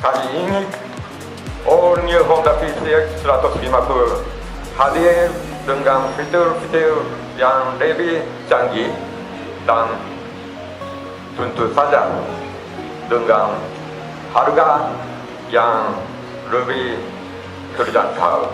Kali ini All New Honda PCX 150 hadir dengan fitur-fitur yang lebih canggih dan tentu saja dengan harga yang lebih terjangkau.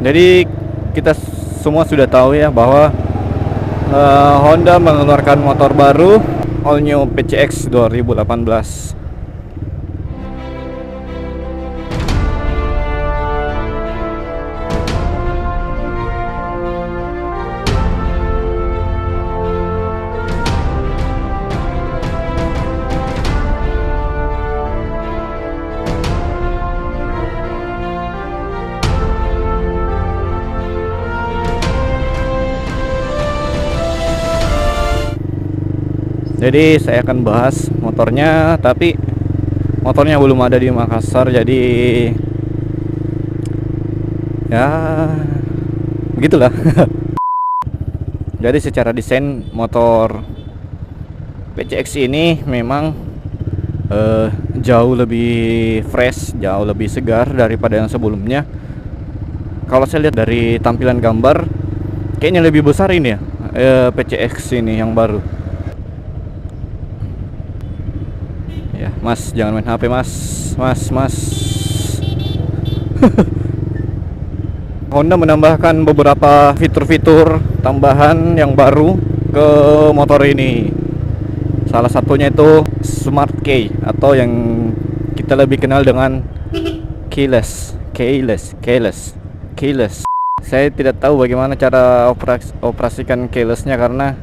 Jadi kita semua sudah tahu ya bahwa Honda mengeluarkan motor baru All New PCX 2018. Jadi saya akan bahas motornya, tapi motornya belum ada di Makassar, jadi ya begitulah. Jadi secara desain motor PCX ini memang jauh lebih fresh, jauh lebih segar daripada yang sebelumnya. Kalau saya lihat dari tampilan gambar, kayaknya lebih besar ini ya, PCX ini yang baru. Ya, Mas, jangan main HP, Mas. Honda menambahkan beberapa fitur-fitur tambahan yang baru ke motor ini. Salah satunya itu Smart Key atau yang kita lebih kenal dengan keyless. Saya tidak tahu bagaimana cara operasikan keylessnya karena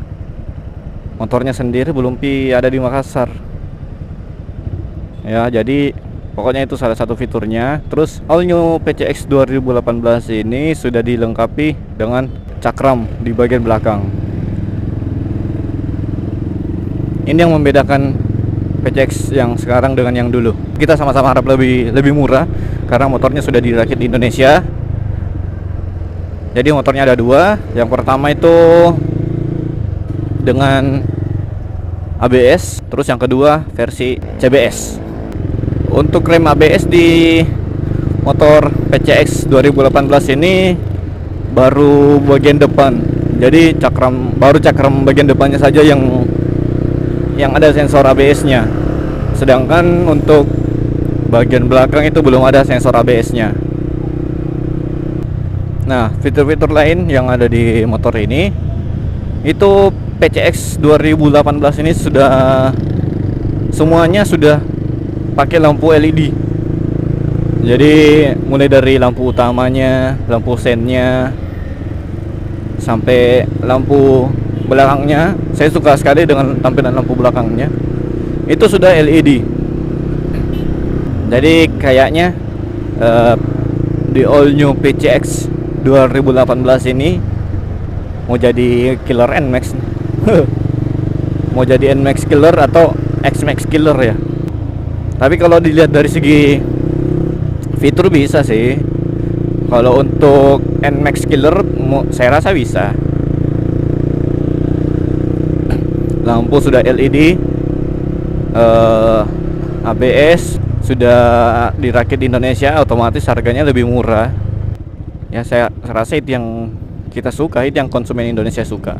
motornya sendiri belum ada di Makassar. Ya, jadi pokoknya itu salah satu fiturnya. Terus All New PCX 2018 ini sudah dilengkapi dengan cakram di bagian belakang. Ini yang membedakan PCX yang sekarang dengan yang dulu. Kita sama-sama harap lebih murah karena motornya sudah dirakit di Indonesia. Jadi motornya ada dua. Yang pertama itu dengan ABS, terus yang kedua versi CBS. Untuk rem ABS di motor PCX 2018 ini baru bagian depan. Jadi baru cakram bagian depannya saja yang ada sensor ABS-nya. Sedangkan untuk bagian belakang itu belum ada sensor ABS-nya. Nah, fitur-fitur lain yang ada di motor ini itu PCX 2018 ini semuanya sudah pakai lampu LED. Jadi mulai dari lampu utamanya, lampu sennya, sampai lampu belakangnya. Saya suka sekali dengan tampilan lampu belakangnya. Itu sudah LED. Jadi kayaknya di All New PCX 2018 ini mau jadi killer NMAX. Mau jadi NMAX killer atau XMAX killer ya. Tapi kalau dilihat dari segi fitur bisa sih. Kalau untuk NMAX killer saya rasa bisa. Lampu sudah LED, ABS sudah dirakit di Indonesia, otomatis harganya lebih murah. Ya, saya rasa itu yang kita suka, itu yang konsumen Indonesia suka.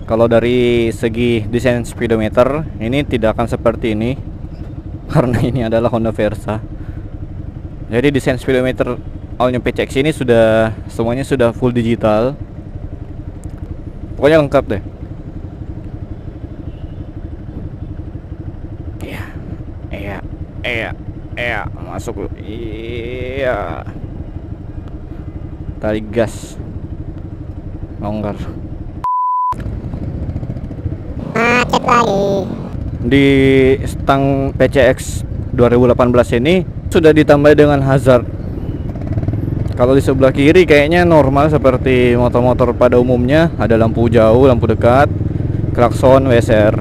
Kalau dari segi desain speedometer ini tidak akan seperti ini karena ini adalah Honda Versa. Jadi desain speedometer All New PCX ini semuanya sudah full digital. Pokoknya lengkap deh. Iya, masuk. Iya. Tarik gas. Longgar. Macet lagi. Di stang PCX 2018 ini sudah ditambah dengan hazard. Kalau di sebelah kiri kayaknya normal seperti motor-motor pada umumnya, ada lampu jauh, lampu dekat. klakson, WSR.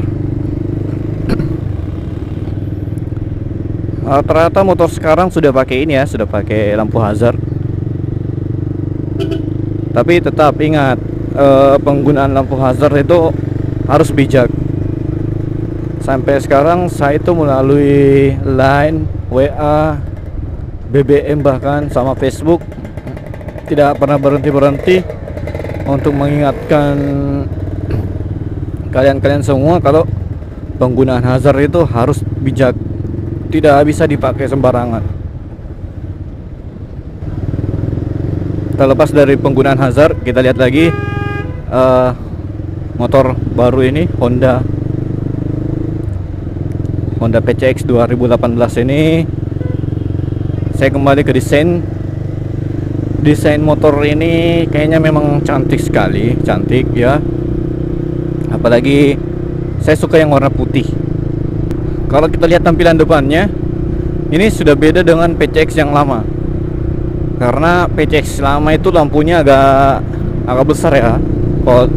Rata-rata motor sekarang sudah pakai ini ya, sudah pakai lampu hazard. Tapi tetap ingat, penggunaan lampu hazard itu harus bijak. Sampai sekarang saya itu melalui Line, WA, BBM bahkan sama Facebook tidak pernah berhenti-berhenti untuk mengingatkan kalian-kalian semua kalau penggunaan hazard itu harus bijak, tidak bisa dipakai sembarangan. Terlepas dari penggunaan hazard, kita lihat lagi motor baru ini, Honda PCX 2018 ini. Saya kembali ke desain motor ini, kayaknya memang cantik sekali, cantik ya. Apalagi saya suka yang warna putih. Kalau kita lihat tampilan depannya, ini sudah beda dengan PCX yang lama. Karena PCX lama itu lampunya agak besar ya. Kalau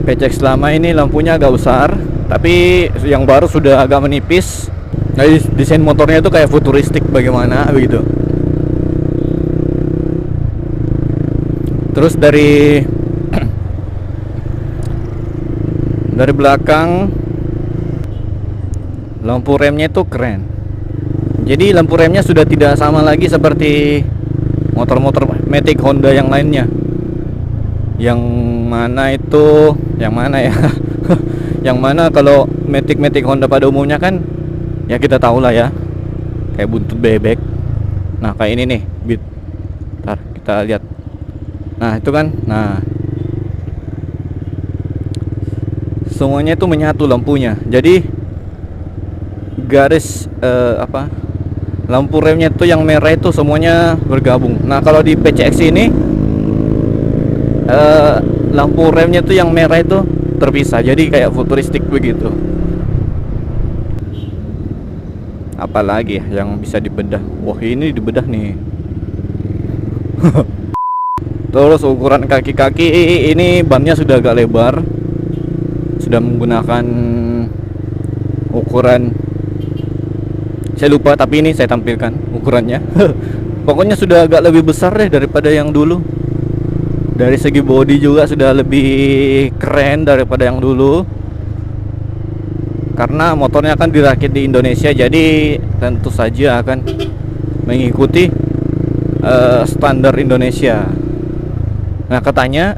PCX lama ini lampunya agak besar, tapi yang baru sudah agak menipis. Jadi desain motornya itu kayak futuristik bagaimana begitu. Terus dari belakang, lampu remnya itu keren. Jadi lampu remnya sudah tidak sama lagi seperti motor-motor Matic Honda yang lainnya. Yang mana ya? Yang mana kalau Matic Honda pada umumnya kan ya kita tahu lah ya, kayak buntut bebek. Nah kayak ini nih, Beat. Ntar kita lihat. Nah itu kan, nah semuanya itu menyatu lampunya. Jadi garis lampu remnya itu yang merah itu semuanya bergabung. Nah kalau di PCX ini lampu remnya itu yang merah itu terpisah, jadi kayak futuristik begitu. Apalagi ya yang bisa dibedah? Wah ini dibedah nih. Terus ukuran kaki-kaki ini, bannya sudah agak lebar, sudah menggunakan ukuran, saya lupa tapi ini saya tampilkan ukurannya. Pokoknya sudah agak lebih besar deh daripada yang dulu. Dari segi bodi juga sudah lebih keren daripada yang dulu. Karena motornya akan dirakit di Indonesia, jadi tentu saja akan mengikuti standar Indonesia. Nah katanya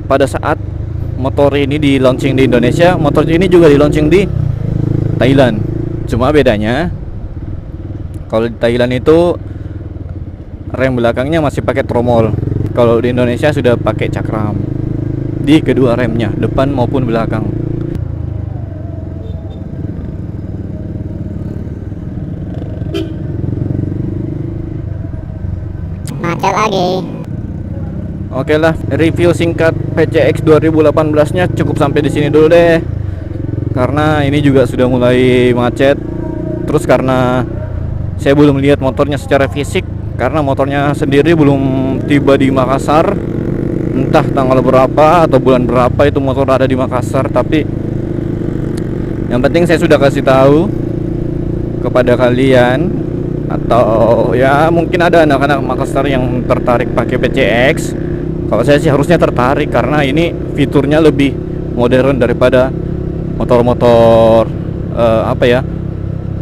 pada saat motor ini di launching di Indonesia, motor ini juga di launching di Thailand. Cuma bedanya, kalau di Thailand itu rem belakangnya masih pakai tromol. Kalau di Indonesia sudah pakai cakram di kedua remnya, depan maupun belakang. Macet lagi. Oke lah, review singkat PCX 2018-nya cukup sampai di sini dulu deh. Karena ini juga sudah mulai macet. Terus karena saya belum lihat motornya secara fisik, karena motornya sendiri belum tiba di Makassar. Entah tanggal berapa atau bulan berapa itu motor ada di Makassar. Tapi yang penting saya sudah kasih tahu kepada kalian, atau ya mungkin ada anak-anak Makassar yang tertarik pakai PCX. Kalau saya sih harusnya tertarik, karena ini fiturnya lebih modern daripada motor-motor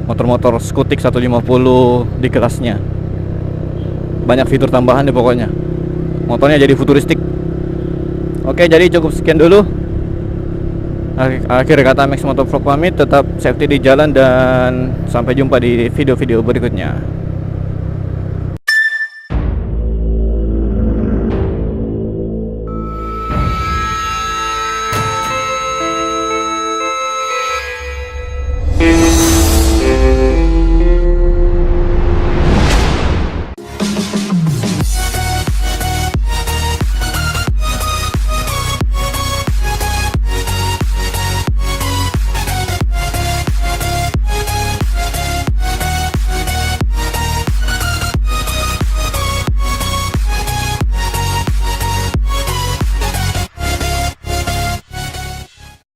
motor-motor Skutik 150 di kelasnya. Banyak fitur tambahan deh pokoknya. Motornya jadi futuristik. Oke, jadi cukup sekian dulu. Akhir kata Max Motovlog pamit, tetap safety di jalan dan sampai jumpa di video-video berikutnya.